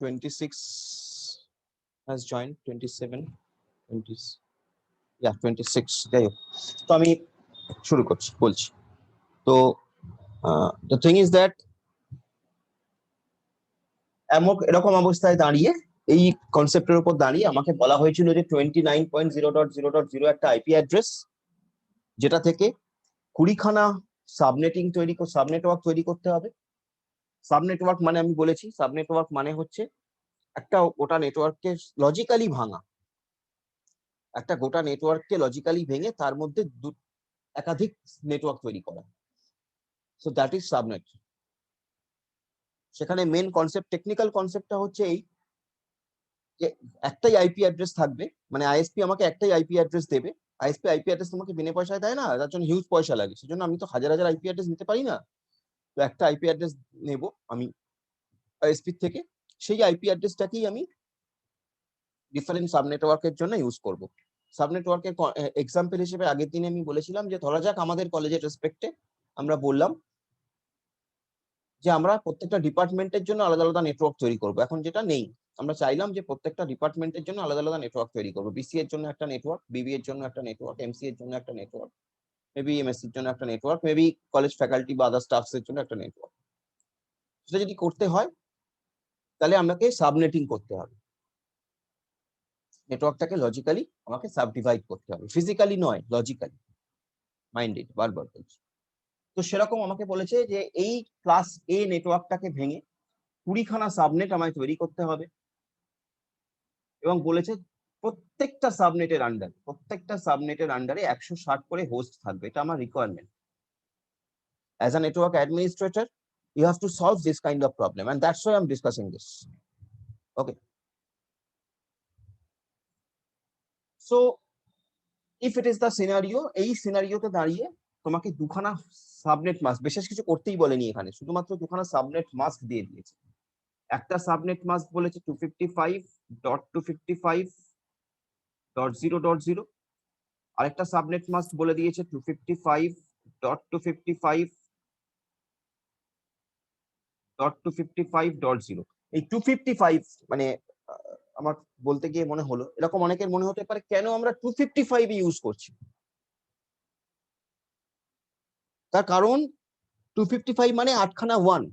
26 has joined, 27, 20, yeah 26 যাই হোক। তো আমি শুরু করছি বলছি। তো the thing is that এরকম অবস্থায় দাঁড়িয়ে এই কনসেপ্টের উপর দাঁড়িয়ে আমাকে বলা হয়েছিল যে 29.0.0.0 একটা আইপি অ্যাড্রেস, যেটা থেকে 20খানা সাবনেটওয়ার্ক তৈরি করতে হবে। সাবনেটওয়ার্ক মানে আমি বলেছি, সাবনেটওয়ার্ক মানে হচ্ছে একটা গোটা নেটওয়ার্ককে লজিক্যালি ভাঙা, একটা গোটা নেটওয়ার্ককে লজিক্যালি ভেঙে তার মধ্যে একাধিক নেটওয়ার্ক তৈরি করা। So that is subnet. সেখানে মেন কনসেপ্ট, টেকনিক্যাল কনসেপ্টটা হচ্ছে এই যে একটাই আইপি অ্যাড্রেস থাকবে, মানে আইএসপি আমাকে একটাই আইপি অ্যাড্রেস দেবে। আইএসপি আইপি অ্যাড্রেস তোমাকে বিনা পয়সায় দেয় না, তার জন্য হিউজ পয়সা লাগে। সেজন্য আমি তো হাজার হাজার আইপি অ্যাড্রেস নিতে পারি না। তো একটা আইপি অ্যাড্রেস নেব আমি আইএসপি থেকে, সেই আইপি অ্যাড্রেসটাকেই আমি ডিফারেন্ট সাব নেটওয়ার্কের জন্য ইউজ করব। সাব নেটওয়ার্কের এক্সাম্পল হিসেবে আগের দিনে আমি বলেছিলাম যে ধরা যাক আমাদের কলেজের রেসপেক্টে আমরা বললাম যে আমরা প্রত্যেকটা ডিপার্টমেন্টের জন্য আলাদা আলাদা নেটওয়ার্ক তৈরি করব। এখন যেটা নেই, আমরা চাইলাম যে প্রত্যেকটা ডিপার্টমেন্টের জন্য আলাদা আলাদা নেটওয়ার্ক তৈরি করব। বিসি এর জন্য একটা নেটওয়ার্ক, বিবি এর জন্য একটা নেটওয়ার্ক, এমসি এর জন্য একটা নেটওয়ার্ক, মেবি এমএসসি এর জন্য একটা নেটওয়ার্ক, মেবি কলেজ ফ্যাকাল্টি বা আদার স্টাফস এর জন্য একটা নেটওয়ার্ক। সেটা যদি করতে হয় তাহলে আমাকে সাবনেটিং করতে হবে। নেটওয়ার্কটাকে লজিক্যালি আমাকে সাবডিভাইড করতে হবে, ফিজিক্যালি নয়, লজিক্যালি। মাইন্ডেড, বারবার বলছি। তো সেরকম আমাকে বলেছে যে এই ক্লাস এ নেটওয়ার্কটাকে ভেঙে 20খানা সাবনেট আমায় তৈরি করতে হবে, এবং বলেছে প্রত্যেকটা সাবনেটের আন্ডারে 160 করে হোস্ট থাকবে। এটা আমার requirement. As a network administrator, you have to solve this kind of problem, and that's why I'm discussing this. Okay. So if it is the scenario, এই সিনারিওতে দাঁড়িয়ে তোমাকে দুখানা সাবনেট মাস্ক, বিশেষ কিছু করতেই বলেনি এখানে, শুধুমাত্র দুখানা সাবনেট মাস্ক দিয়ে দিয়েছে। একটা সাবনেট মাস্ক বলেছে 255.255.0.0, আরেকটা সাবনেট মাস্ক বলে দিয়েছে 255.255.255.0। এই 255 মানে আমার বলতে গিয়ে মনে হলো, এরকম অনেকের মনে হতে পারে কেন আমরা 255 ইউজ করছি। তার কারণ 255 মানে 8খানা 1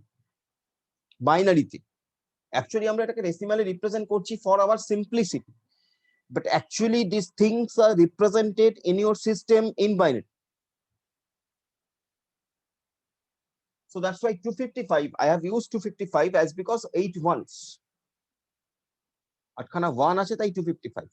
বাইনারিতে। অ্যাকচুয়ালি আমরা এটাকে ডেসিমালে রিপ্রেজেন্ট করছি for our simplicity, but actually these things are represented in your system in binary. So that's why 255, I have used 255 as because 8 ones, 8খানা 1 আছে তাই 255।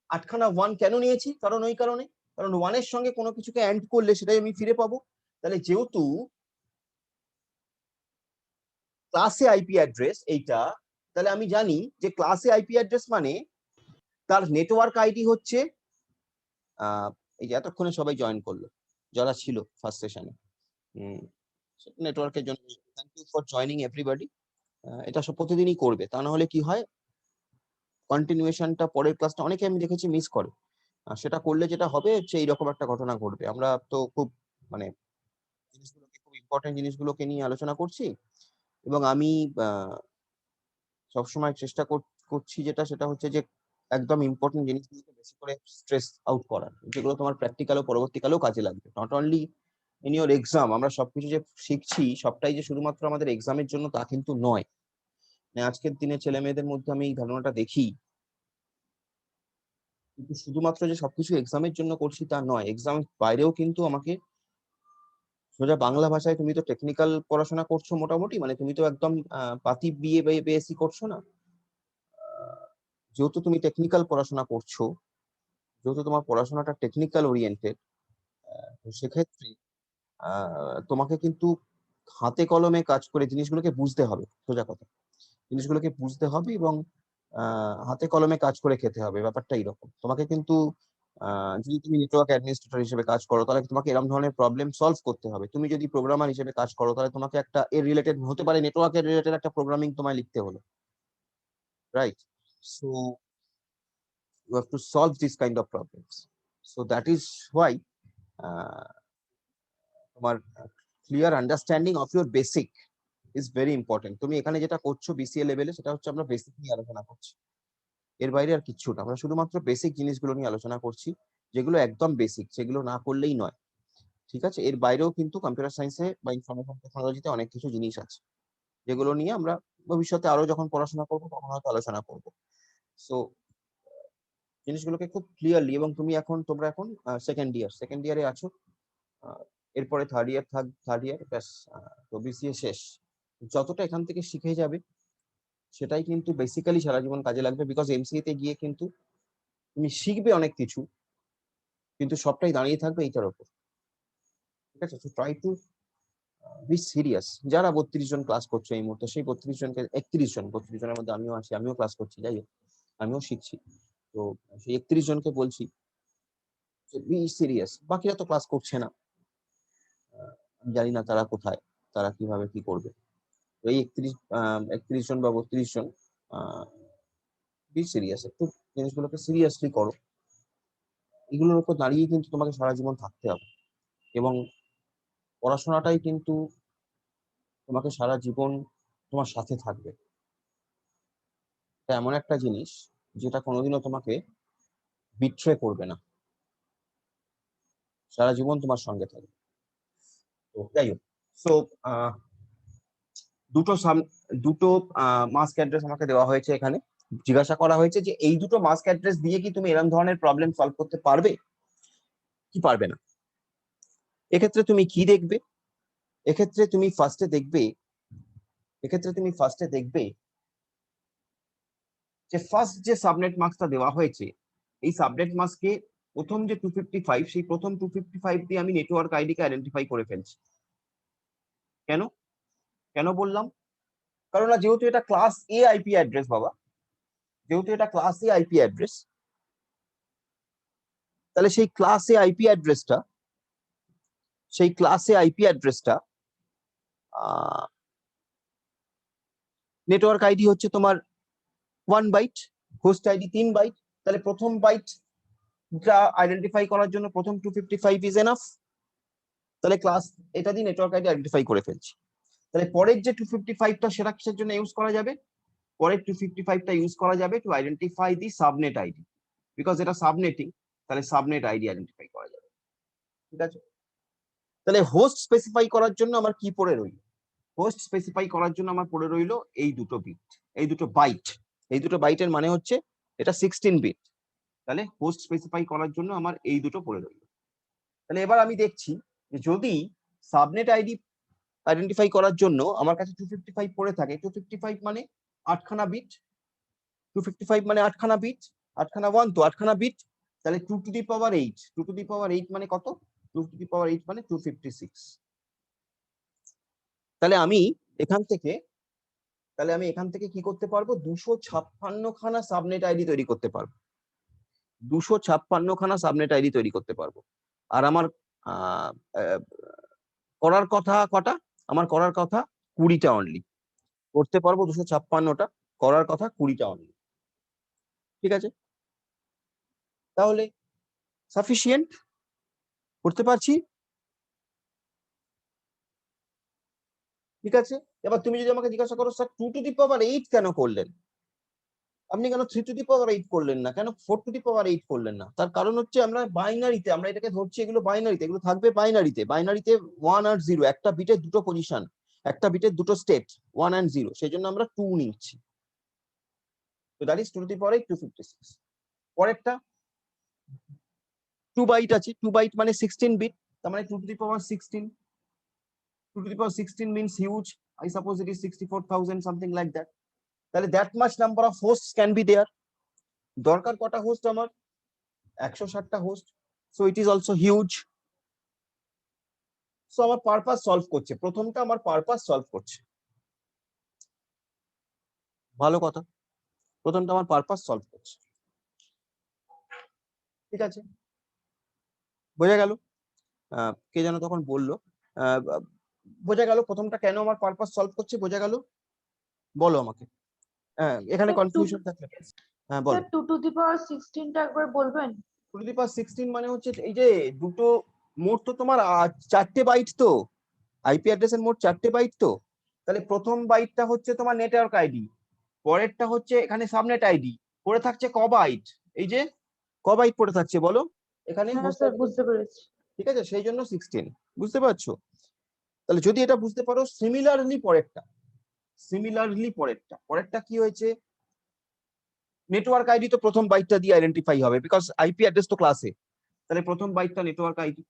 8খানা 1 কেন নিয়েছি? কারণ ওই কারণে, কারণ 1 এর সঙ্গে কোনো কিছুকে অ্যান্ড করলে সেটাই আমি ফিরে পাবো। তাহলে যেহেতু ক্লাসে আইপি অ্যাড্রেস এইটা, তাহলে আমি জানি যে ক্লাসে আইপি অ্যাড্রেস মানে তার নেটওয়ার্ক আইডি হচ্ছে, এই যে এতক্ষণে সবাই জয়েন করলো যারা ছিল ফার্স্ট সেশনে, নেটওয়ার্কের জন্য thank you for joining everybody. এটা সব প্রতিদিনই করবে, তা না হলে কি হয় কন্টিনিউয়েশনটা পরের ক্লাসটা অনেকে আমি দেখেছি মিস করে। সেটা করলে যেটা হবে হচ্ছে এইরকম একটা ঘটনা ঘটবে। আমরা তো খুব মানে জিনিসগুলোকে, খুব ইম্পর্টেন্ট জিনিসগুলোকে নিয়ে আলোচনা করছি, এবং আমি সবসময় চেষ্টা করছি সেটা হচ্ছে যে একদম ইম্পর্টেন্ট জিনিসগুলোকে বেশি করে স্ট্রেস আউট করার, যেগুলো তোমার প্র্যাকটিক্যাল ও পরবর্তীকালেও কাজে লাগবে, not only in your exam. আমরা সবকিছু যে শিখছি সবটাই যে শুধুমাত্র আমাদের এক্সামের জন্য তা কিন্তু নয়। মানে আজকের দিনে ছেলে মেয়েদের মধ্যে আমি এই ধারণাটা দেখি, কিন্তু শুধুমাত্র যে সবকিছু এক্সামের জন্য করছি তা নয়। এক্সাম বাইরেও কিন্তু আমাকে, সোজা বাংলা ভাষায়, তুমি তো টেকনিক্যাল পড়াশোনা করছো মোটামুটি, মানে তুমি তো একদম পাতি বিএ বা বিএসসি করছো না। যেহেতু তুমি টেকনিক্যাল পড়াশোনা করছো, যেহেতু তোমার পড়াশোনাটা টেকনিক্যাল ওরিয়েন্টেড, তো সেক্ষেত্রে তোমাকে কিন্তু হাতে কলমে কাজ করে জিনিসগুলোকে বুঝতে হবে। সোজা কথা, জিনিসগুলোকে বুঝতে হবে এবং হাতে কলমে কাজ করে খেতে হবে। ব্যাপারটা এরকম। তোমাকে কিন্তু যদি তুমি নেটওয়ার্ক অ্যাডমিনিস্ট্রেটর হিসেবে কাজ করো তাহলে তোমাকে এরকম ধরনের প্রবলেম সলভ করতে হবে। তুমি যদি প্রোগ্রামার হিসেবে কাজ করো তাহলে তোমাকে একটা এর রিলেটেড হতে পারে, নেটওয়ার্কের রিলেটেড একটা প্রোগ্রামিং তোমায় লিখতে হলো, right? So you have to solve these kind of problems. So that is why তোমার clear understanding of your basic is very important. তুমি এখানে যেটা করছো বিসিএ লেভেলে সেটা হচ্ছে আমরা বেসিক নিয়ে আলোচনা করছি, এর বাইরে আর কিচ্ছু না। আমরা শুধুমাত্র বেসিক জিনিসগুলো নিয়ে আলোচনা করছি, যেগুলো একদম বেসিক, যেগুলো না করলেই নয়। ঠিক আছে, এর বাইরেও কিন্তু কম্পিউটার সায়েন্সে বা ইনফরমেশন টেকনোলজিতে অনেক কিছু জিনিস আছে যেগুলো নিয়ে আমরা ভবিষ্যতে আরো যখন পড়াশোনা করবো তখন হয়তো আলোচনা করবো। সো জিনিসগুলোকে খুব ক্লিয়ারলি, এবং তুমি এখন তোমরা এখন সেকেন্ড ইয়ারে আছো, এরপরে থার্ড ইয়ার ব্যাস, তো বিসিএ শেষ। যতটা এখান থেকে শিখে যাবে সেটাই কিন্তু বেসিক্যালি সারা জীবন কাজে লাগবে, বিকজ এমসিএ তে গিয়ে কিন্তু তুমি শিখবে অনেক কিছু, কিন্তু সবটাই দাঁড়িয়ে থাকবে এইটার উপর। ঠিক আছে, তো ট্রাই টু বি সিরিয়াস। যারা 32 জন ক্লাস করছে এই মুহূর্তে, সেই 32 জনকে 32 জনের মধ্যে আমিও আছি, আমিও ক্লাস করছি, যাই হোক আমিও শিখছি। তো সেই 31 জনকে বলছি বি সিরিয়াস। বাকিরা তো ক্লাস করছে না, আমি জানি না তারা কোথায়, তারা কিভাবে কি করবে। এই 31 জন বা 32 জন বি সিরিয়াস, একটু জিনিসগুলোকে সিরিয়াসলি করো। এগুলোর উপর দাঁড়িয়ে কিন্তু তোমাকে সারা জীবন থাকতে হবে, এবং পড়াশোনাটাই কিন্তু তোমাকে সারা জীবন তোমার সাথে থাকবে। এটা এমন একটা জিনিস যেটা কোনোদিনও তোমাকে বিট্রে করবে না, সারা জীবন তোমার সঙ্গে থাকবে। তো যাই হোক, সো দুটো মাস্ক অ্যাড্রেস আমাকে দেওয়া হয়েছে। এখানে জিজ্ঞাসা করা হয়েছে যে এই দুটো মাস্ক অ্যাড্রেস দিয়ে কি তুমি এরকম ধরনের প্রবলেম সলভ করতে পারবে কি পারবে না। এক্ষেত্রে তুমি কি দেখবে? এক্ষেত্রে তুমি ফার্স্টে দেখবে যে ফার্স্ট যে সাবনেট মার্কসটা দেওয়া হয়েছে, এই সাবনেট মার্কসকে প্রথম যে 255, সেই প্রথম 255 দিয়ে আমি নেটওয়ার্ক আইডি কে আইডেন্টিফাই করে ফেলছি। কেন কেন বললাম? কারণ যেহেতু এটা ক্লাস এ আইপি অ্যাড্রেস বাবা, যেহেতু এটা ক্লাস এ আইপি অ্যাড্রেস, তাহলে সেই ক্লাস এ আইপি অ্যাড্রেসটা নেটওয়ার্ক আইডি হচ্ছে তোমার 1 বাইট, হোস্ট আইডি 3 বাইট। তাহলে প্রথম বাইটটা আইডেন্টিফাই করার জন্য প্রথম 255 ইজ এনাফ। তাহলে ক্লাস এটা দিয়ে নেটওয়ার্ক আইডি আইডেন্টিফাই করে ফেলছি। তাহলে পরের যে 255টা সেটা কিসের জন্য ইউজ করা যাবে? পরের 255টা ইউজ করা যাবে to identify the subnet ID, because এটা সাবনেটিং, তাহলে সাবনেট আইডি আইডেন্টিফাই করা যাবে। ঠিক আছে, তাহলে হোস্ট স্পেসিফাই করার জন্য আমার কি পড়ে রইল? হোস্ট স্পেসিফাই করার জন্য আমার পড়ে রইল এই দুটো বিট, এই দুটো বাইট। এই দুটো বাইটের মানে হচ্ছে এটা 16 বিট। তাহলে হোস্ট স্পেসিফাই করার জন্য আমার এই দুটো পড়ে রইল। তাহলে এবার আমি দেখছি যে যদি সাবনেট আইডি আইডেন্টিফাই করার জন্য আমার কাছে 255 পড়ে থাকে, 255 মানে 8খানা বিট, 255 মানে 8খানা বিট, 8খানা 1 তো 8খানা বিট। তাহলে 2 to the power 8, 2 to the পাওয়ার 8 মানে কত? 2 টু দি পাওয়ার 8 মানে 256। তাহলে আমি এখান থেকে কি করতে পারবো? 256 খানা সাবনেট আইডি তৈরি করতে পারবো, 256 খানা সাবনেট আইডি তৈরি করতে পারবো। আর আমার করার কথা কটা? আমার করার কথা 20টা অনলি। করতে পারবো 256টা, করার কথা 20টা অনলি। ঠিক আছে, তাহলে সাফিসিয়েন্ট, করতে পারছি। ঠিক আছে, এবার তুমি যদি আমাকে জিজ্ঞাসা করো স্যার 2 টু দি পাওয়ার 8 কেন করলেন, আপনি কেন 3 টু দি পাওয়ার 8 করলেন না, কেন 4 টু দি পাওয়ার 8 করলেন না? তার কারণ হচ্ছে আমরা বাইনারিতে, আমরা এটাকে ধরছি, এগুলো বাইনারিতে, এগুলো থাকবে বাইনারিতে। বাইনারিতে 1 আর 0, একটা বিটের দুটো পজিশন, একটা বিটের দুটো স্টেট, 1 and 0, সেই জন্য আমরা 2 নিচ্ছি। তো দ্যাট ইজ 2 টু দি পাওয়ার 8, 256। পরেরটা 2 বাইট আছে, 2 বাইট মানে 16 বিট, তার মানে 2 to the power 16, 2 to the power 16 means huge. I suppose it is 64,000, something like that. তাহলে that much number of hosts can be there. দরকার কটা হোস্ট আমার? 160টা host. So it is also huge. So আমার purpose solve করছে, প্রথমটা আমার purpose solve করছে। ভালো কথা, প্রথমটা আমার পারপাস সলভ করছে। ঠিক আছে, বোঝা গেল? কে যেন তখন বললো, বোঝা গেল প্রথমটা কেন আমার পারপাস সলভ করছে, বোঝা গেল? বলো আমাকে। হ্যাঁ, এখানে কনফিউশন থাকলে হ্যাঁ বলো। 2 টু দি পাওয়ার 16 টা একবার বলবেন? 2 টু দি পাওয়ার 16 মানে হচ্ছে এই যে দুটো, মোট তো তোমার 4টে বাইট, তো আইপি অ্যাড্রেসের মোট 4টে বাইট। তো তাহলে প্রথম বাইটটা হচ্ছে তোমার নেটওয়ার্ক আইডি, পরেরটা হচ্ছে এখানে সাবনেট আইডি, পড়ে থাকছে ক বাইট, এই যে ক বাইট পড়ে থাকছে বলো এখানে হ্যাঁ host স্যার address, বুঝতে পেরেছি। ঠিক আছে, সেই জন্য 16, বুঝতে পারছো? তাহলে যদি এটা বুঝতে পারো, সিমিলারলি পরেরটা কি হয়েছে, নেটওয়ার্ক আইডি তো প্রথম বাইটটা দিয়ে আইডেন্টিফাই হবে, বিকজ আইপি অ্যাড্রেস তো ক্লাসে, তাহলে প্রথম বাইটটা নেটওয়ার্ক আইডি,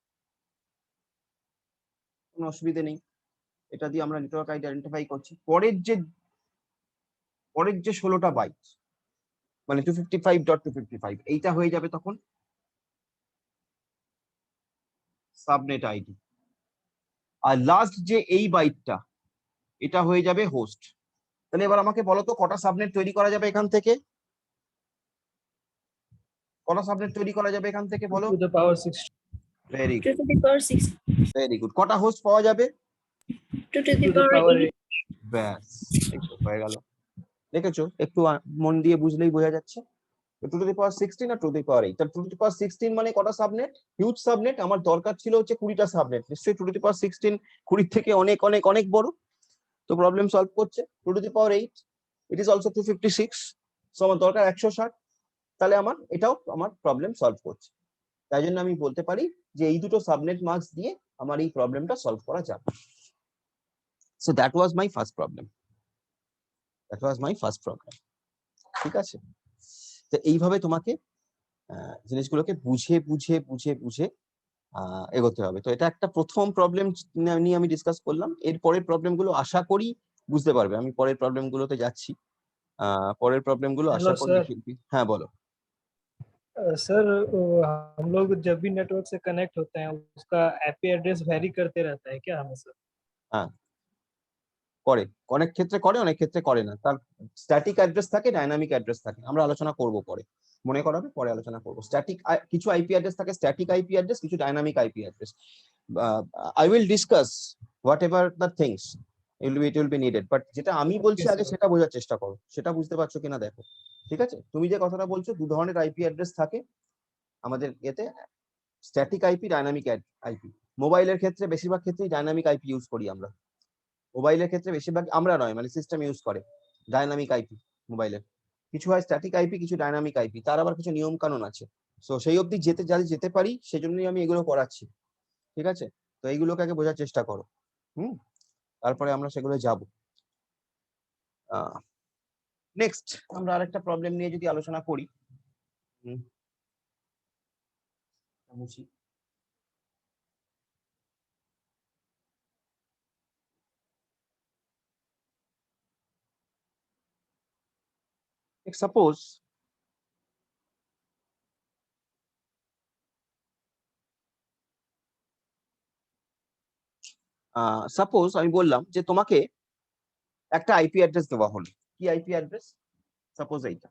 কোনো অসুবিধা নেই, এটা দিয়ে আমরা নেটওয়ার্ক আইডি আইডেন্টিফাই করছি। পরের যে 16টা বাইট মানে 255.255, এইটা হয়ে যাবে তখন সাবনেট আইডি, আর লাস্ট যে এই বাইটটা এটা হয়ে যাবে হোস্ট। তাহলে এবার আমাকে বলো তো কটা সাবনেট তৈরি করা যাবে এখান থেকে, কটা সাবনেট তৈরি করা যাবে এখান থেকে বলো? 2 to the power 6. Very 2 good, to the power 6. Very good. কটা হোস্ট পাওয়া যাবে? 2 to 2 the to the power power 8. 8. ব্যাস, এই তো হয়ে গেল। দেখেছো, একটু মন দিয়ে বুঝলেই বোঝা যাচ্ছে। 2 to the power 16 R 2 to the power 8, তার 2 to the power 16 মানে কটা সাবনেট? Huge subnet. আমার দরকার ছিল হচ্ছে 20টা সাবনেট, নিশ্চয়ই 2 to the power 16 20 থেকে অনেক অনেক অনেক বড়, তো প্রবলেম সলভ করছে। 2 to the power 8 it is also 256, so আমার দরকার 160, তাহলে এটাও আমার প্রবলেম সলভ করছে। তাই জন্য আমি বলতে পারি যে এই দুটো সাবনেট মার্কস দিয়ে আমার এই প্রবলেমটা সলভ করা যাবে। So that was my first problem, ঠিক আছে? তো এইভাবে তোমাকে জিনিসগুলোকে বুঝে বুঝে বুঝে বুঝে এগোতে হবে। তো এটা একটা প্রথম প্রবলেম নিয়ে আমি ডিসকাস করলাম। এর পরের প্রবলেমগুলো আশা করি বুঝতে পারবে। আমি পরের প্রবলেমগুলোতে যাচ্ছি। পরের প্রবলেমগুলো Hello, আশা করি sir. হ্যাঁ বলো। सर हम लोग जब भी नेटवर्क से कनेक्ट होते हैं उसका आईपी एड्रेस वेरी करते रहता है क्या हमें सर? হ্যাঁ করে, অনেক ক্ষেত্রে করে, অনেক ক্ষেত্রে করে না। তার স্ট্যাটিক অ্যাড্রেস থাকে, ডাইনামিক অ্যাড্রেস থাকে, আমরা আলোচনা করব পরে, মনে করাবে পরে আলোচনা করব। স্ট্যাটিক কিছু আইপি অ্যাড্রেস থাকে, স্ট্যাটিক আইপি অ্যাড্রেস, কিছু dynamic IP address. I will discuss what ever the things it will be needed, but যেটা আমি বলছি Okay, আগে sir. সেটা বোঝার চেষ্টা করো, সেটা বুঝতে পারছো কিনা দেখো, ঠিক আছে? তুমি যে কথাটা বলছো, দু ধরনের আইপি অ্যাড্রেস থাকে আমাদের এতে, স্ট্যাটিক আইপি, ডাইনামিক আইপি। মোবাইলের ক্ষেত্রে বেশিরভাগ ক্ষেত্রেই ডাইনামিক আইপি ইউজ করি আমরা। মোবাইলের ক্ষেত্রে বেশিরভাগ আমরা নয়, মানে সিস্টেম ইউজ করে ডাইনামিক আইপি। মোবাইলের কিছু হয় স্ট্যাটিক আইপি, কিছু ডাইনামিক আইপি, তার আবার কিছু নিয়ম কানুন আছে। সো সেই অবধি যেতে পারি, সেজন্যই আমি এগুলো করাচ্ছি, ঠিক আছে? তো এইগুলোকে আগে বোঝার চেষ্টা করো, তারপরে আমরা সেগুলো যাব। নেক্সট আমরা আরেকটা প্রবলেম নিয়ে যদি আলোচনা করি, বুঝি সাপোজ আমি বললাম যে তোমাকে একটা আইপি অ্যাড্রেস দেওয়া হলো। কি আইপি অ্যাড্রেস? সাপোজ এইটা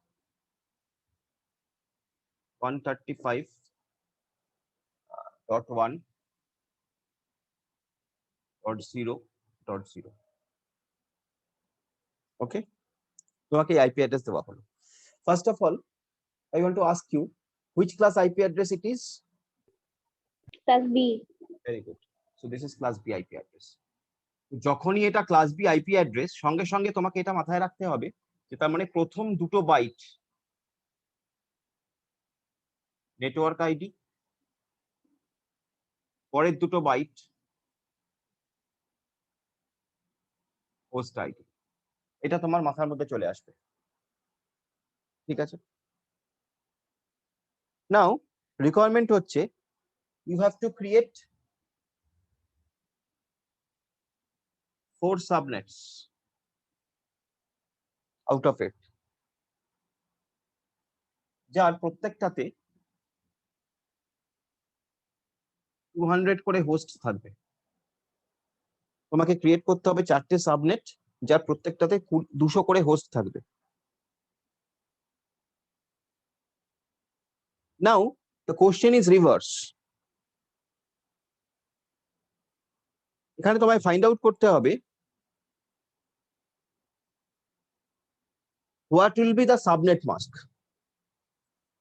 135.1.0.0, ওকে? তোমাকে আইপি অ্যাড্রেস দেওয়া হলো। First of all I want to ask you which class IP address it is? Class B. Very good. So this is class B IP address. যখনই এটা class B IP address, সঙ্গে সঙ্গে তোমাকে এটা মাথায় রাখতে হবে যে তার মানে প্রথম দুটো বাইট নেটওয়ার্ক আইডি, পরের দুটো বাইট হোস্ট আইডি, এটা তোমার মাথার মধ্যে চলে আসবে, ঠিক আছে? নাও রিকোয়ারমেন্ট হচ্ছে you have to create 4 subnets out of it, যার প্রত্যেকটাতে 200 করে হোস্ট থাকবে। তোমাকে ক্রিয়েট করতে হবে 4টে সাবনেট, যার প্রত্যেকটাতে 200 করে হোস্ট থাকবে। Now the question is reverse. এখানে তোমায় ফাইন্ড আউট করতে হবে what will be the subnet mask.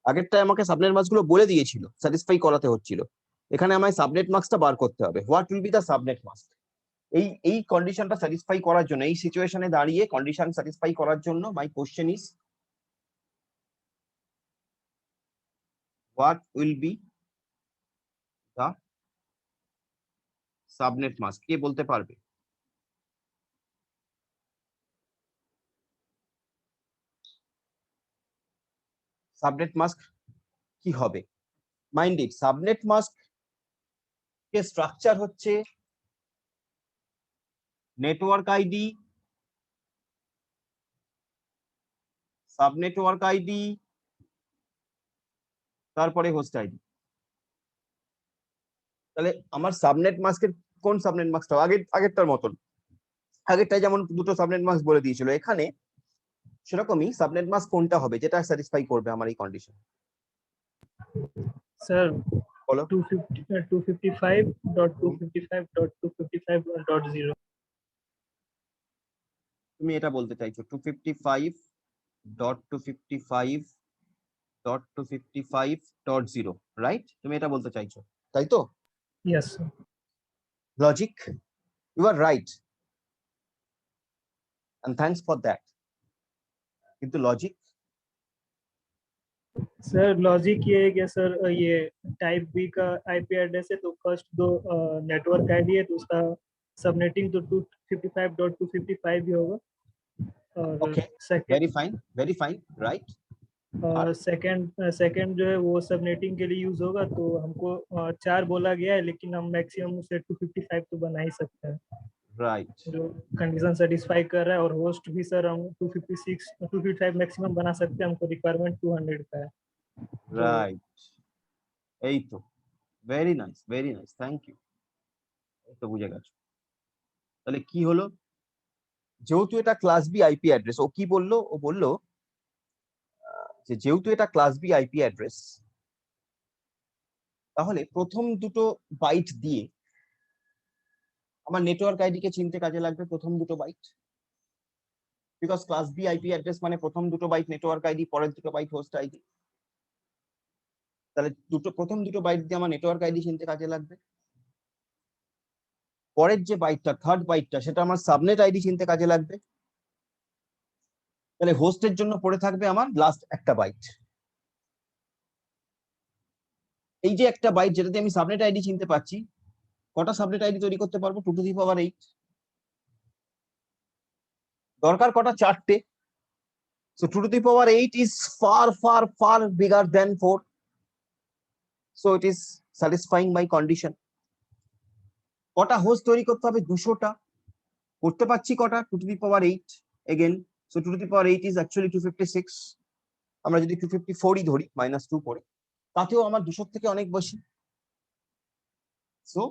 আগেরটায় আমাকে সাবনেট মাস্ক গুলো বলে দিয়েছিল, স্যাটিসফাই করাতে হচ্ছিল। এখানে আমায় সাবনেট মাস্কটা বার করতে হবে। What will be the subnet mask? এই কন্ডিশনটা স্যাটিসফাই করার জন্য, এই সিচুয়েশনে দাঁড়িয়ে কন্ডিশন স্যাটিসফাই করার জন্য my question is what will be the subnet mask? কে বলতে পারবে? সাবনেট মাস্ক কি হবে? মাইন্ড ইট, সাবনেট মাস্ক কে স্ট্রাকচার হচ্ছে নেটওয়ার্ক আইডি, সাবনেটওয়ার্ক আইডি, তারপরে হোস্ট আইডি। তাহলে আমার সাবনেট মাস্কের কোন সাবনেট মাস্কটা আগেরটার মতন, আগেরটাই যেমন দুটো সাবনেট মাস্ক বলে দিয়েছিল, এখানে সেরকমই সাবনেট মাস্ক কোনটা হবে যেটা স্যাটিসফাই করবে আমার এই কন্ডিশন? सर बोलो। 255.255.255.0 তুমি এটা বলতে চাইছো 255.255.255.0, রাইট? তুমি এটা বলতে চাইছো, তাই তো? Yes sir logic, you are right, and thanks for that. কিন্তু লজিক, सर लॉजिक ये है कि सर ये टाइप बी का आईपी एड्रेस है तो फर्स्ट दो नेटवर्क आईडी है तो उसका सबनेटिंग तो 255.255 ही होगा और okay, second very fine, right. Second जो है वो सबनेटिंग के लिए यूज होगा तो हमको 4 बोला गया है लेकिन हम मैक्सिमम उसे 255 तो बना ही सकते हैं राइट, जो कंडीशन सेटिस्फाई कर रहा है और होस्ट भी सर हम 255 मैक्सिमम बना सकते हैं हमको रिक्वायरमेंट 200 का है রাইট, এই তো, ভেরি নাইস, থ্যাংক ইউ। এই তো বুঝে গেছো। তাহলে কি হলো, যেহেতু এটা ক্লাস বি আইপি অ্যাড্রেস, ও কি বললো? ও বললো যে যেহেতু এটা ক্লাস বি আইপি অ্যাড্রেস, তাহলে প্রথম দুটো বাইট দিয়ে আমার নেটওয়ার্ক আইডি কে চিনতে কাজে লাগবে প্রথম দুটো byte, because class B IP address মানে প্রথম দুটো বাইট নেটওয়ার্ক আইডি, পরের দুটো বাইট হোস্ট আইডি। তাহলে প্রথম দুটো বাইট দিয়ে আমার নেটওয়ার্ক আইডি চিনতে কাজে লাগবে। পরের যে বাইটটা, থার্ড বাইটটা, সেটা আমার সাবনেট আইডি চিনতে কাজে লাগবে। তাহলে হোস্টের জন্য পড়ে থাকবে আমার লাস্ট একটা বাইট। এই যে একটা বাইট যেটা দিয়ে আমি সাবনেট আইডি চিনতে পারছি, কটা সাবনেট আইডি তৈরি করতে পারবো? 2 টু দি পাওয়ার 8। দরকার কটা? 4টে। So 2 to the power 8 is far bigger than 4. So it is satisfying my condition. কটা হোস্ট তৈরি করতে হবে? 200টা। করতে পারছি কটা? 2 to the power 8 again. So 2 to the power 8 is actually 256. আমরা যদি 254ই ধরি -2 করে, তাতেও আমার 200 থেকে অনেক বেশি। So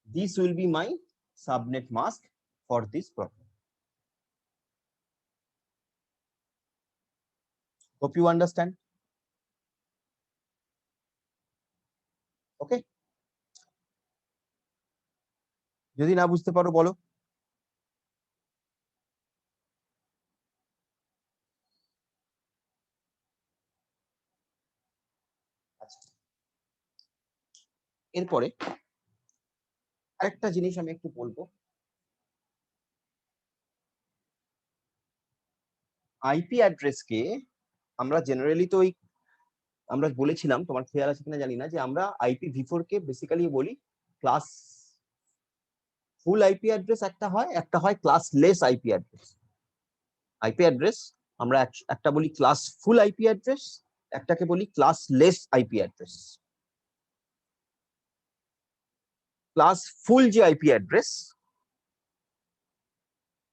this will be my subnet mask for this problem. Hope you understand. Okay? যদি না বুঝতে পারো বলো। আচ্ছা, এরপরে আরেকটা জিনিস আমি একটু বলবো। আইপি অ্যাড্রেসকে আমরা জেনারেলি তো আমরা বলেছিলাম, তোমার খেয়াল আছে কিনা জানি না, যে আমরা IPv4 কে বেসিক্যালি বলি ক্লাস ফুল আইপি অ্যাড্রেস একটা হয় classless IP address. IP address আমরা একটা বলি ক্লাস ফুল আইপি অ্যাড্রেস, একটাকে বলি classless IP address. Classful যে IP address,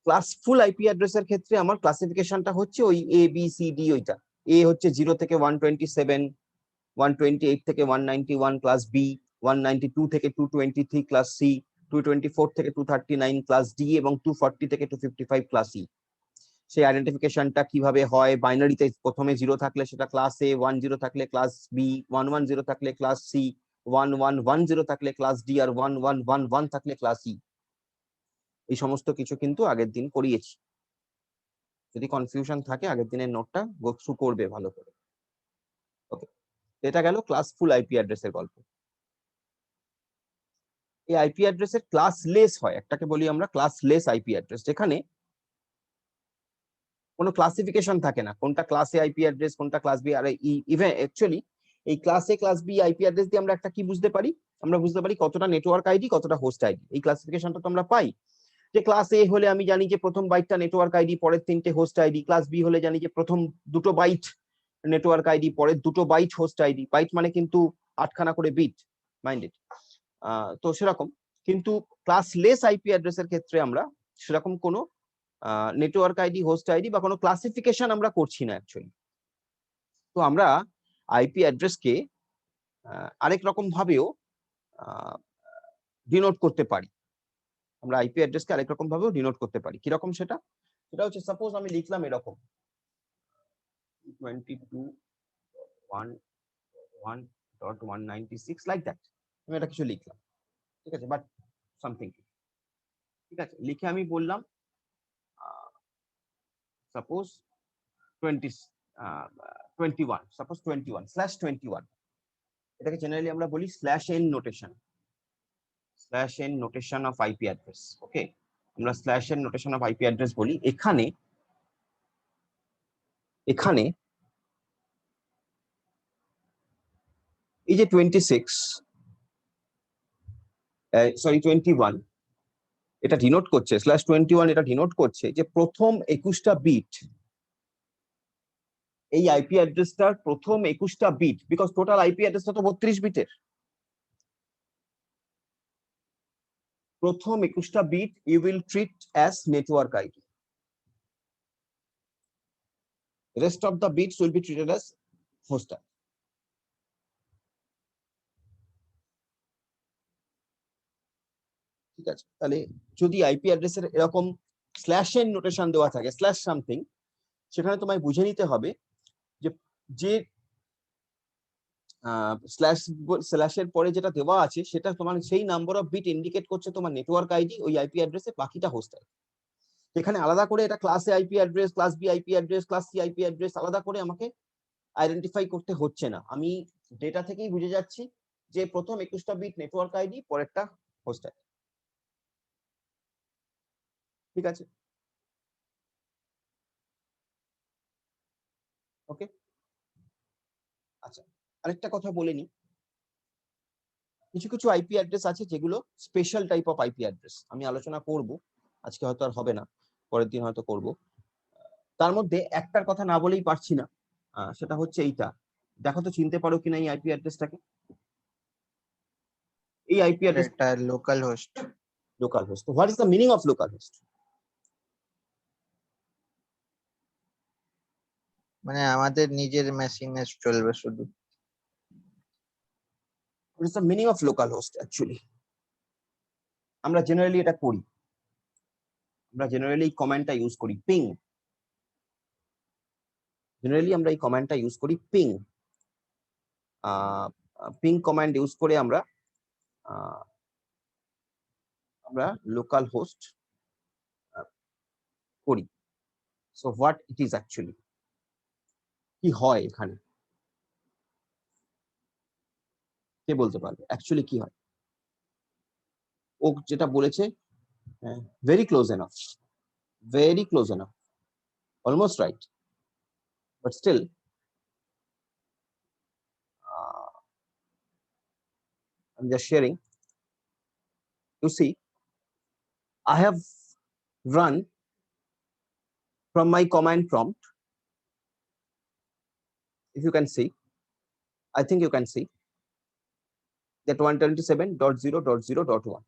classful IP অ্যাড্রেসের ক্ষেত্রে আমার ক্লাসিফিকেশনটা হচ্ছে ওই ABCD, ওইটা এ হচ্ছে 0 থেকে 127, 128 থেকে 191 ক্লাস বি, 192 থেকে 223 ক্লাস সি, 224 থেকে 239 ক্লাস ডি এবং 240 থেকে 255 ক্লাস ই। সেই আইডেন্টিফিকেশনটা কিভাবে হয়? বাইনারিতে প্রথমে 0 থাকলে সেটা ক্লাস এ, 10 থাকলে ক্লাস বি, 110 থাকলে ক্লাস সি, 1110 থাকলে ক্লাস ডি, আর 1111 থাকলে ক্লাস ই। এই সমস্ত কিছু কিন্তু আগের দিন করিয়েছি। যদি কনফিউশন থাকে আগের দিনের নোটটা গো থ্রু করবে ভালো করে। ওকে, এটা গেল ক্লাস ফুল আইপি অ্যাড্রেসের গল্প। এই আইপি অ্যাড্রেসের ক্লাসলেস হয়, একটাকে বলি আমরা ক্লাসলেস আইপি অ্যাড্রেস, যেখানে কোনো ক্লাসিফিকেশন থাকে না কোনটা ক্লাস এ আইপি অ্যাড্রেস কোনটা ক্লাস বি। আর ইভেন অ্যাকচুয়ালি এই ক্লাস এ ক্লাস বি আইপি অ্যাড্রেস দিয়ে আমরা একটা কি বুঝতে পারি, আমরা বুঝতে পারি কতটা নেটওয়ার্ক আইডি কতটা হোস্ট আইডি। এই ক্লাসিফিকেশনটা তো আমরা পাই, যে ক্লাস এ হলে আমি জানি যে প্রথম বাইটটা নেটওয়ার্ক আইডি পরের 3টে হোস্ট আইডি, ক্লাস বি হলে জানি যে প্রথম 2টো বাইট নেটওয়ার্ক আইডি পরের 2টো বাইট হোস্ট আইডি। বাইট মানে কিন্তু 8খানা করে বিট, মাইন্ডেড। তো সেরকম কিন্তু ক্লাসলেস আইপি অ্যাড্রেসের ক্ষেত্রে আমরা সেরকম কোনো নেটওয়ার্ক আইডি হোস্ট আইডি বা কোনো ক্লাসিফিকেশন আমরা করছি না অ্যাকচুয়ালি। তো আমরা আইপি অ্যাড্রেসকে আরেক রকম ভাবেও ডিনোট করতে পারি, আমরা আইপি অ্যাড্রেসকে আরেক রকম ভাবেও ডিনোট করতে পারি। কিরকম সেটা? সেটা হচ্ছে সাপোজ আমি লিখলাম এরকম 22.1.196 লাইক দ্যাট, আমি এটা কিছু লিখলাম, ঠিক আছে, বাট সামথিং, ঠিক আছে, লিখে আমি বললাম সাপোজ 21, সাপোজ 21/21, এটাকে জেনারেলি আমরা বলি /n notation, /n notation of IP address. Okay, আমরা /n notation of IP address বলি। এখানে এই যে 21 এটা ডিনোট করছে, /21 এটা ডিনোট করছে যে প্রথম 21টা বিট, এই আইপি অ্যাড্রেসটার প্রথম 21টা বিট, বিকজ টোটাল আইপি অ্যাড্রেসটা তো 32 বিটের, প্রথম 21টা bit you will treat as network ID, rest of the bits will be treated as host ID. ঠিক আছে, তাহলে যদি আইপি অ্যাড্রেসের এরকম /n নোটেশন দেওয়া থাকে /something, সেখানে তোমায় বুঝে নিতে হবে যে স্ল্যাশের পরে যেটা দেওয়া আছে সেটা তোমার সেই নাম্বার অফ বিট ইন্ডিকেট করছে তোমার নেটওয়ার্ক আইডি ওই আইপি অ্যাড্রেসে, বাকিটা হোস্ট আইডি। এখানে আলাদা করে এটা class A IP address, class B IP address, class C IP address আলাদা করে আমাকে আইডেন্টিফাই করতে হচ্ছে না, আমি ডেটা থেকেই বুঝে যাচ্ছি যে প্রথম 21টা বিট নেটওয়ার্ক আইডি, পরেরটা হোস্ট আইডি। ঠিক আছে, ওকে। আচ্ছা, আরেকটা কথা বলে নি, কিছু কিছু আইপি অ্যাড্রেস আছে যেগুলো special type of IP address, আমি আলোচনা করব, আজকে হয়তো আর হবে না, পরের দিন হয়তো করব। তার মধ্যে একটার কথা না বলেই পারছি না, সেটা হচ্ছে এইটা। দেখো তো চিনতে পারো কিনা এই আইপি অ্যাড্রেসটাকে? এই আইপি অ্যাড্রেস এটা local host. Local host. What is the meaning of local host? মানে আমাদের নিজের মেশিনে চলবে শুধু। What is the meaning of local host actually? আমরা জেনারেলি এটা করি, আমরা জেনারেলি এই কমান্ডটা ইউজ করি পিং, জেনারেলি আমরা এই কমান্ডটা ইউজ করি পিং, পিং কমান্ড ইউজ করে আমরা লোকাল হোস্ট করি। So what it is actually, কি হয় এখানে, কে বলতে পারবে অ্যাকচুয়ালি কি হয়? ও যেটা বলেছে very close enough, very close enough, almost right, but still I'm just sharing. You see, I have run from my command prompt. If you can see, I think you can see that 127.0.0.1.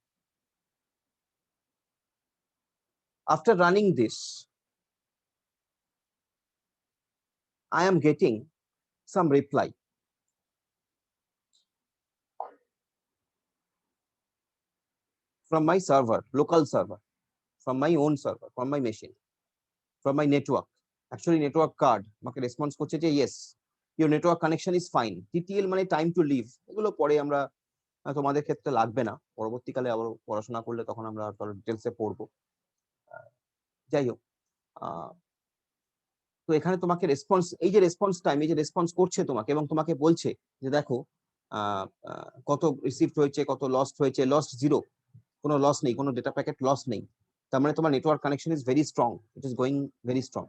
After running this, I am getting some reply. From my server, local server, from my own server, from my machine, from my network. Actually, network card আমাকে response করছে যে yes, your network connection is fine. TTL মানে time to leave, এগুলো পরে আমরা তোমাদের ক্ষেত্রে লাগবে না, পরবর্তীকালে আবার পড়াশোনা করলে তখন আমরা ডিটেলসে পড়বো। যাই হোক, তো এখানে তোমাকে রেসপন্স, এই যে রেসপন্স টাইম, এই যে রেসপন্স করছে তোমাকে এবং তোমাকে বলছে যে দেখো কত রিসিভড হয়েছে, কত লস্ট হয়েছে, লস্ট জিরো, কোনো লস নেই, কোনো ডেটা প্যাকেট লস নেই, তার মানে তোমার network connection is very strong, it is going very strong.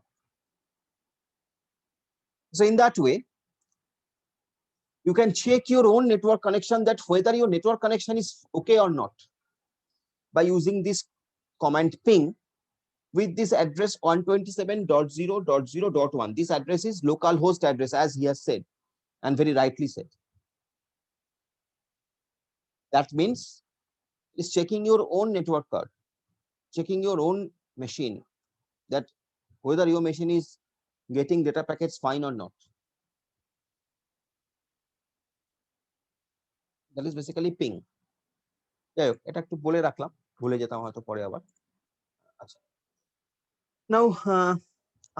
So in that way, you can check your own network connection that whether your network connection is okay or not by using this command ping with this address 127.0.0.1. This address is localhost address, as he has said and very rightly said. That means it's checking your own network card, checking your own machine, that whether your machine is getting data packets fine or not. That is basically ping. যাই হোক, এটা একটু বলে রাখলাম, ভুলে যেতাম হয়তো পরে আবার। আচ্ছা, নাও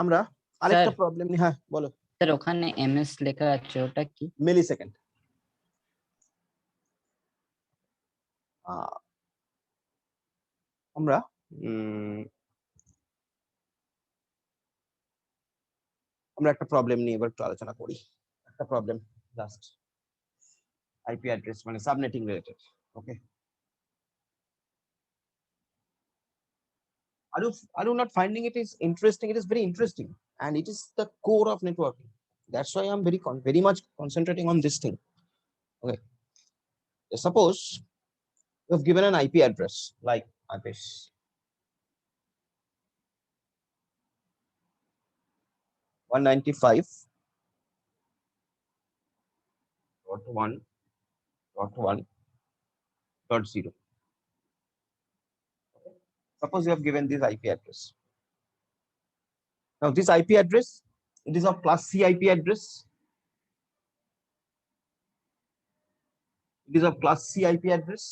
আমরা আরেকটা স্যার। প্রবলেম নিয়ে, হ্যাঁ বলো। স্যার ওখানে এমএস লেখা আছে, ওটা কি? মিলি সেকেন্ড। আমরা একটা প্রবলেম নিয়ে এবার একটু আলোচনা করি। একটা প্রবলেম জাস্ট আইপি অ্যাড্রেস মানে subnetting related. Okay, are you not finding it is interesting? It is very interesting and it is the core of networking. That's why I'm very much concentrating on this thing. Okay, suppose you have given an IP address like this. One 95.1.1.0. Suppose you have given this IP address. Now this IP address, it is of class C IP address. It is of class C IP address.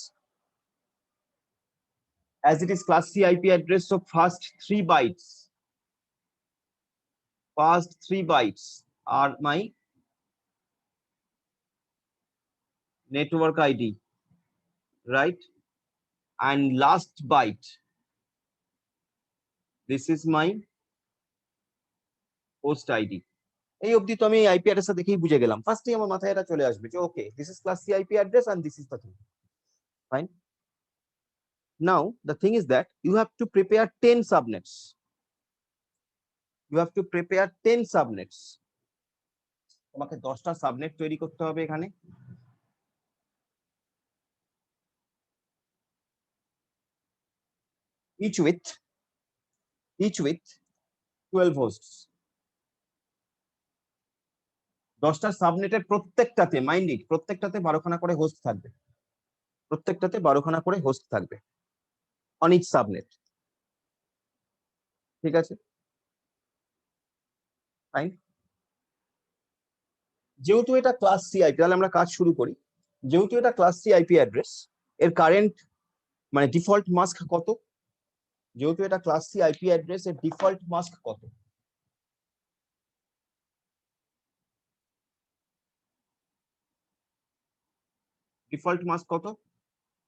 As it is class C IP address, so first 3 bytes are my network ID, right? And last byte, this is my host ID. এই অবধি তো আমি IP অ্যাড্রেসটা দেখেই বুঝে গেলাম, ফার্স্টে আমার মাথায় এটা চলে আসবে যে okay, this is class C IP address and this is the thing. Fine. Now the thing is that you have to prepare 10 subnets. You have to prepare 10 subnets. তোমাকে 10টা সাবনেট তৈরি করতে হবে এখানে। each with 12 hosts. 10টা সাবনেটের প্রত্যেকটাতে, mind it, প্রত্যেকটাতে 12খানা করে হোস্ট থাকবে, প্রত্যেকটাতে 12খানা করে হোস্ট থাকবে অন ইচ সাবনেট। ঠিক আছে, ফাইন। যেহেতু এটা ক্লাস সি আইপি, তাহলে আমরা কাজ শুরু করি। যেহেতু এটা ক্লাস সি আইপি অ্যাড্রেস, এর কারেন্ট মানে ডিফল্ট মাস্ক কত? যেহেতু এটা ক্লাস সি আইপি অ্যাড্রেস, এর ডিফল্ট মাস্ক কত? ডিফল্ট মাস্ক কত?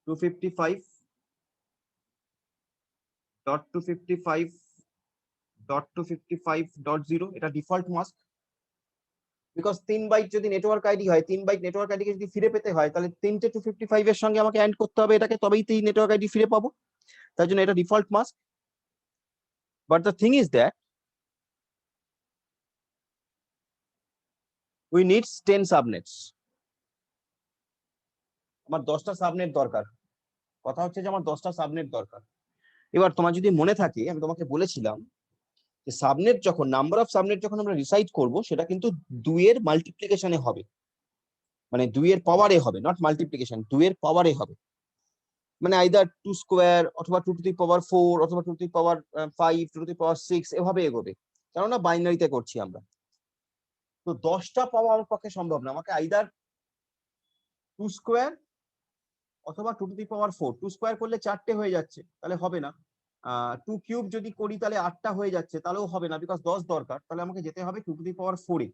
255.255.255.0, এটা ডিফল্ট মাস্ক। বিকজ 3 বাইট যদি নেটওয়ার্ক আইডি হয়, 3 বাইট নেটওয়ার্ক আইডি কে যদি ফিরে পেতে হয়, তাহলে 3টে 255 এর সঙ্গে আমাকে অ্যাড করতে হবে এটাকে, তবেই এই নেটওয়ার্ক আইডি ফিরে পাবো। তার জন্য এটা default mask. But the thing is that we needs 10 সাবনেটস। আমার 10টা সাবনেট দরকার। কথা হচ্ছে যে আমার 10টা সাবনেট দরকার। এবার তোমার যদি মনে থাকে, আমি তোমাকে বলেছিলাম যে সাবনেট যখন, নাম্বার অফ সাবনেট যখন আমরা রিসাইড করব, সেটা কিন্তু 2 এর মাল্টিপ্লিকেশনে হবে, মানে 2 এর পাওয়ারে হবে, নট মাল্টিপ্লিকেশন, 2 এর পাওয়ারে হবে। মানে আইদার 2 স্কোয়ার অথবা 2 টু দি পাওয়ার 4 অথবা 2 to the power 5, 2 to the পাওয়ার 6 এভাবে এগোবে, কেননা বাইনারিতে করছি আমরা। তো 10টা পাওয়া আমার পক্ষে সম্ভব না, আমাকে আইদার 2 স্কোয়ার অথবা 2 টু দি পাওয়ার 4। 2 স্কোয়ার করলে 4টে হয়ে যাচ্ছে, তাহলে হবে না। 2 কিউব যদি করি তাহলে 8টা হয়ে যাচ্ছে, তাহলেও হবে না, বিকজ 10 দরকার। তাহলে আমাকে যেতে হবে 2 to the power 4 A.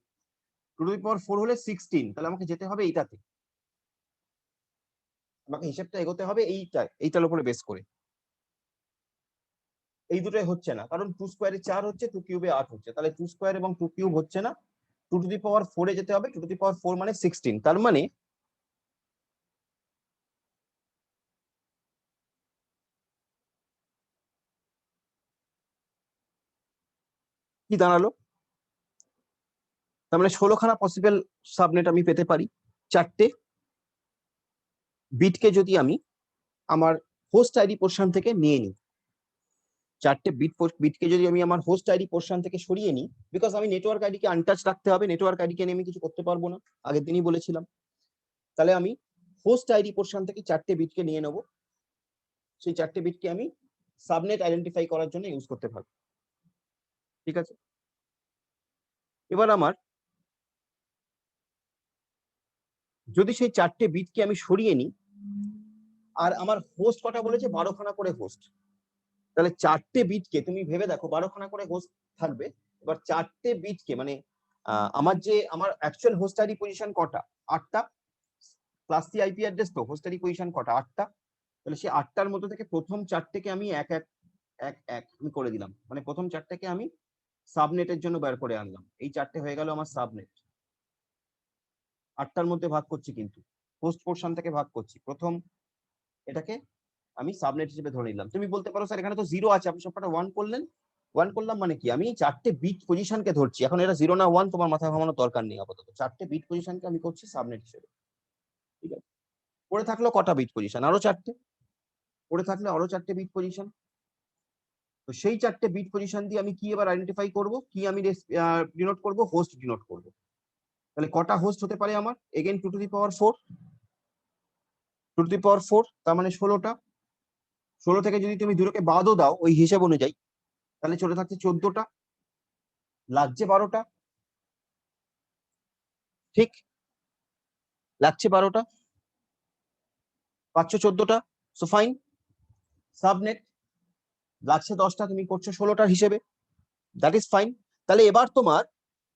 2 to the power 4 হলে 16, তাহলে আমাকে যেতে হবে এইটাতে। আমাকে হিসেবটা এগোতে হবে এইটার উপরে বেস করে। এই দুটোই হচ্ছে না, কারণ 2 স্কোয়ারে 4 হচ্ছে, 2 কিউবে 8 হচ্ছে, তাহলে 2 স্কোয়ার এবং 2 কিউব হচ্ছে না। 2 টু দি পাওয়ার 4 এ যেতে হবে, 2 টু দি পাওয়ার 4 মানে 16। তার মানে কি দাঁড়ালো? তার মানে 16খানা পসিবল সাবনেট আমি পেতে পারি। 4টে বিটকে যদি আমি আমার হোস্ট আইডি পোর্শন থেকে নিয়ে নিই, 4টে বিটকে যদি আমি আমার হোস্ট আইডি পোর্শন থেকে সরিয়ে নিই, বিকজ আমি নেটওয়ার্ক আইডিকে আনটাচ রাখতে হবে, নেটওয়ার্ক আইডিকে নিয়ে আমি কিছু করতে পারবো না, আগের দিনই বলেছিলাম। তাহলে আমি হোস্ট আইডি পোর্শন থেকে 4টে বিটকে নিয়ে নেব, সেই 4টে বিটকে আমি সাবনেট আইডেন্টিফাই করার জন্য ইউজ করতে পারবো। ঠিক আছে, এবার আমার যদি সেই 4টে বিটকে আমি সরিয়ে নিই, আর আমার হোস্ট কটা বলেছে 12খানা করে হোস্ট, তাহলে 4টে বিটকে তুমি ভেবে দেখো 12খানা করে হোস্ট থাকবে। এবার 4টে বিটকে মানে আমার অ্যাকচুয়াল হোস্ট আইডি পজিশন কটা? 8টা, প্লাস দি আইপি অ্যাড্রেস, তো হোস্ট আইডি পজিশন কটা? 8টা। তাহলে সেই 8টার মধ্যে থেকে প্রথম 4টেকে আমি এক আমি করে দিলাম, মানে প্রথম 4টেকে আমি সাবনেটের জন্য বের করে আনলাম। এই 4টে হয়ে গেল আমার সাবনেট। 8টার মধ্যে ভাগ করছি, কিন্তু হোস্ট পোর্শন থেকে ভাগ করছি। প্রথম এটাকে আমি সাবনেট হিসেবে ধরে নিলাম। তুমি বলতে পারো স্যার এখানে তো 0 আছে, আপনি সবকটা 1 করলেন। 1 করলাম মানে কি? আমি 4টে বিট পজিশনকে ধরছি। এখন এটা 0 না 1 তোমার মাথায় ঘামানোর দরকার নেই আপাতত। 4টে বিট পজিশনকে আমি করছি সাবনেট হিসেবে। ঠিক আছে, পড়ে থাকলো কটা বিট পজিশন? আরো 4টে পড়ে থাকলে আরো 4টে বিট পজিশন। তো সেই 4টে বিট পজিশন দিয়ে আমি কি এবার আইডেন্টিফাই করব, কি আমি ডিনোট করব? হোস্ট ডিনোট করব। তাহলে কটা হোস্ট হতে পারে আমার? Again 2 to the power 4, 2 to the power 4, তার মানে 16টা। 16 থেকে যদি তুমি 0কে বাদও দাও ওই হিসাব অনুযায়ী, তাহলে চলে থাকছে 14টা, লাগছে 12টা। ঠিক লাগছে 12টা, পাচ্ছ 14টা। সো ফাইন, সাবনেট লাগছে 10টা, তুমি করছো 16টার হিসেবে, দ্যাট ইজ ফাইন। তাহলে এবার তোমার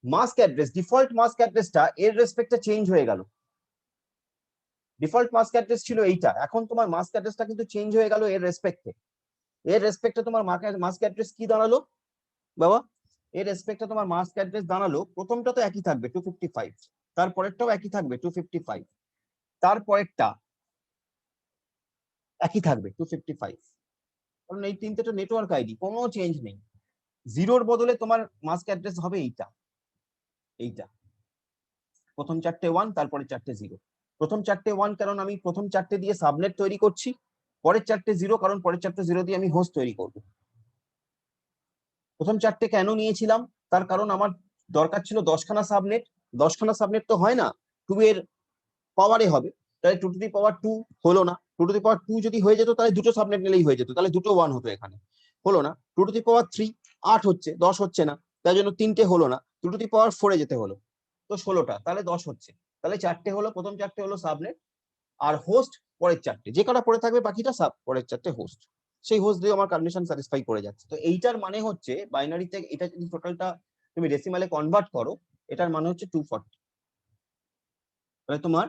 মাস্ক অ্যাড্রেস, ডিফল্ট মাস্ক অ্যাড্রেসটা এর রেসপেক্টে চেঞ্জ হয়ে গেল। ডিফল্ট মাস্ক অ্যাড্রেস ছিল এইটা, এখন তোমার মাস্ক অ্যাড্রেসটা কিন্তু চেঞ্জ হয়ে গেল এর রেসপেক্টে। এর রেসপেক্টে তোমার মাস্ক অ্যাড্রেস কি দাঁড়ালো বাবা? এর রেসপেক্টে তোমার মাস্ক অ্যাড্রেস দাঁড়ালো, প্রথমটা তো একই থাকবে 255, তারপরেরটাও একই থাকবে 255, তারপরেরটা একই থাকবে 255, কারণ এই তিনটে তো নেটওয়ার্ক আইডি, কোনো চেঞ্জ নেই। 0-র বদলে তোমার মাস্ক অ্যাড্রেস হবে এইটা, এইটা। প্রথম 4টে 1, তারপরে 4টে 0। প্রথম 4টে 1 কারণ আমি প্রথম 4টে দিয়ে সাবনেট তৈরি করছি, পরের 4টে 0 কারণ পরের 4টে 0 দিয়ে আমি হোস্ট তৈরি করব। প্রথম 4টে কেন নিয়েছিলাম? তার কারণ আমার দরকার ছিল 10খানা সাবনেট। 10খানা সাবনেট তো হয় না, 2 এর পাওয়ারে হবে, তাহলে 2 টু দি পাওয়ার 2 হলো না। 2 টু দি পাওয়ার 2 যদি হয়ে যেত তাহলে দুটো সাবনেট নিলেই হয়ে যেত, তাহলে দুটো 1 হতো, এখানে হলো না। 2 টু দি পাওয়ার 3 8 হচ্ছে, 10 হচ্ছে না, তাই জন্য 3টে হলো না। 2 টু দি পাওয়ার 4 এ যেতে হলো, তো 16টা, তাহলে 10 হচ্ছে। তাহলে 4টে হলো, প্রথম 4টে হলো সাবনেট, আর হোস্ট পরের 4টে, যে কটা পড়ে থাকবে বাকিটা সাব পরের 4টে হোস্ট। সেই হোস্ট দিয়ে আমার কন্ডিশন স্যাটিসফাই করে যাচ্ছে। তো এইটার মানে হচ্ছে বাইনারিতে এটা যদি টোটালটা তুমি ডেসিমালে কনভার্ট করো, এটার মানে হচ্ছে 240। তাহলে তোমার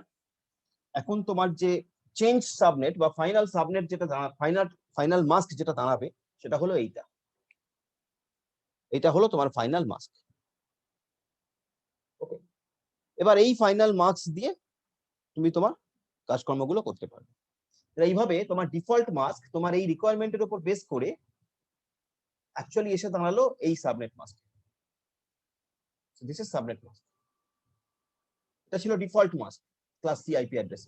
এখন তোমার যে চেঞ্জ সাবনেট বা ফাইনাল সাবনেট যেটা ফাইনাল মাস্ক যেটা দাঁড়াবে, সেটা হলো এইটা। এটা হলো তোমার ফাইনাল মাস্ক। ওকে, এবার এই ফাইনাল মার্কস দিয়ে তুমি তোমার কাজকর্মগুলো করতে পারবে। এইভাবে তোমার ডিফল্ট মাস্ক তোমার এই রিকোয়ারমেন্টের উপর বেস করে অ্যাকচুয়ালি এসে দাঁড়ালো এই subnet mask. This is subnet mask. এটা ছিল default mask class C IP address.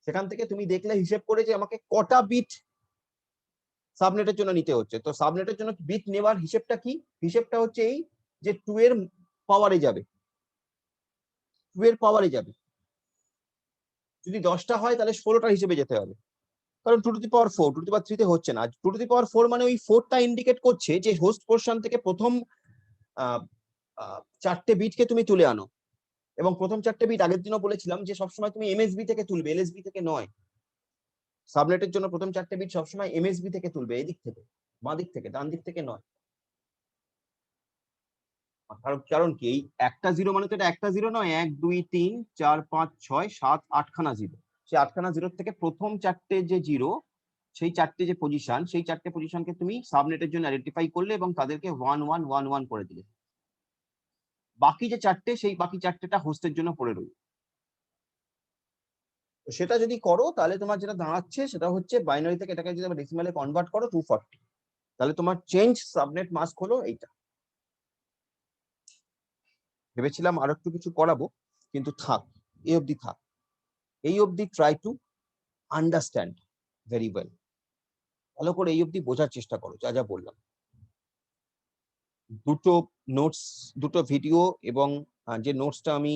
সেখান থেকে তুমি দেখলে হিসেব করে যে আমাকে কটা বিট সাবনেটের জন্য নিতে হচ্ছে। তো সাবনেটের জন্য বিট নেওয়ার হিসেবটা কি? হিসেবটা হচ্ছে এই যে 2 এর পাওয়ারে যাবে, 2 এর পাওয়ারে যাবে। যদি 10টা হয় তাহলে 16টার হিসেবে যেতে হবে, কারণ 2 to the power 4 2 to the পাওয়ার 3 তে হচ্ছে না। 2 টু দি পাওয়ার 4 মানে ওই 4টা ইন্ডিকেট করছে যে হোস্ট পোর্শন থেকে প্রথম 4টে বিটকে তুমি তুলে আনো, এবং প্রথম 4টে বিট আগের দিনও বলেছিলাম যে সবসময় তুমি এমএসবি থেকে তুলবে, এলএসবি থেকে নয়। সাবনেটের জন্য প্রথম 4টে বিট সবসময় এমএসবি থেকে তুলবে, এদিক থেকে, বাঁ দিক থেকে, ডান দিক থেকে নয়। কারণ কি, এই একটা 0 মানে তো এটা একটা 0 নয়, 1 2 3 4 5 6 7 8খানা 0। সেই 8খানা 0 থেকে প্রথম 4টে যে 0, সেই 4টে যে পজিশন, সেই 4টে পজিশনকে তুমি সাবনেটের জন্য আইডেন্টিফাই করলে এবং তাদেরকে 1 1 1 1 করে দিলে। বাকি যে 4টে, সেই বাকি 4টেটা হোস্টের জন্য পড়ে রইল। তো সেটা যদি করো তাহলে তোমার যেটা দাঁড়াচ্ছে সেটা হচ্ছে বাইনারি থেকে এটাকে যদি ডেসিমালে কনভার্ট করো 240, তাহলে তোমার চেঞ্জ সাবনেট মাস্ক হলো এইটা। ভেবেছিলাম আরো একটু কিছু করাবো, কিন্তু থাক, এই অবধি থাক। এই অবধি try to understand very well. ভালো করে এই অবধি বোঝার চেষ্টা করো যা যা বললাম। দুটো নোটস, দুটো ভিডিও এবং যে নোটসটা আমি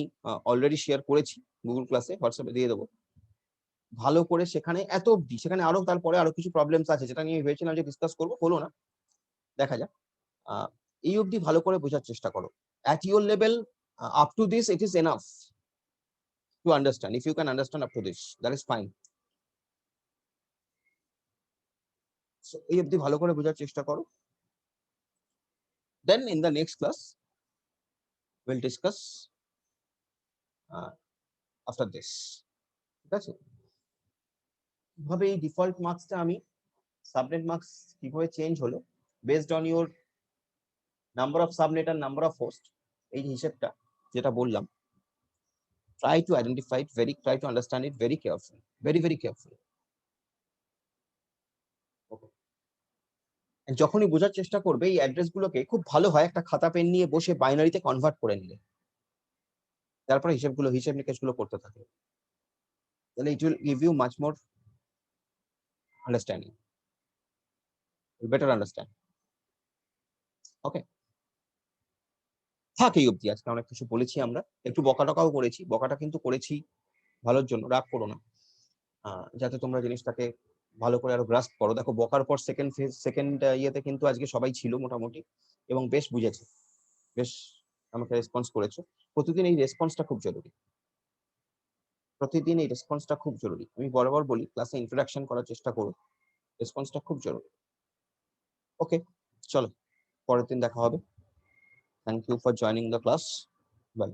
অলরেডি শেয়ার করেছি গুগল ক্লাসে, হোয়াটসঅ্যাপে দিয়ে দেবো। ভালো করে সেখানে এত অবধি, সেখানে আরো তারপরে আরো কিছু প্রবলেমস আছে যেটা নিয়ে ভেবেছিলাম যে ডিসকাস করবো, হলো না, দেখা যাক। এই অবধি ভালো করে বোঝার চেষ্টা করো। At your level, up to this, it is enough to understand. If you can understand up to this, that is fine. So, এই অবধি ভালো করে বোঝার চেষ্টা করো। Then in the next class, we'll discuss after this. ঠিক আছে? কিভাবে এই ডিফল্ট মার্কসটা আমি সাবনেট মার্কস কিভাবে চেঞ্জ হলো based on your number of subnet আর নাম্বার অফ হোস্ট, এই হিসেবটা যেটা বললাম, try to identify it try to understand it very carefully, very carefully. Okay. And যখনই বোঝার চেষ্টা করবে এই অ্যাড্রেস গুলোকে, খুব ভালো হয় একটা খাতা পেন নিয়ে বসে বাইনারিতে কনভার্ট করে নিলে, তারপরে হিসেব নিকেশ গুলো করতে থাকে, তাহলে it will give you much more understanding, better understand. Okay, থাক এই অবধি। আজকে অনেক কিছু বলেছি, আমরা একটু বকাটকাও করেছি, বকাটা কিন্তু করেছি ভালোর জন্য, রাগ করো না, যাতে তোমরা জিনিসটাকে ভালো করে আরো গ্রাস্প করো। দেখো বকার পর সেকেন্ড ইয়েতে কিন্তু আজকে সবাই ছিল মোটামুটি, এবং বেশ বুঝেছে, বেশ আমাকে রেসপন্স করেছো। প্রতিদিন এই রেসপন্সটা খুব জরুরি, প্রতিদিন এই রেসপন্সটা খুব জরুরি। আমি বরাবর বলি ক্লাসে ইন্ট্রোডাকশন করার চেষ্টা করো, রেসপন্সটা খুব জরুরি। ওকে, চলো পরের দিন দেখা হবে। Thank you for joining the class. By.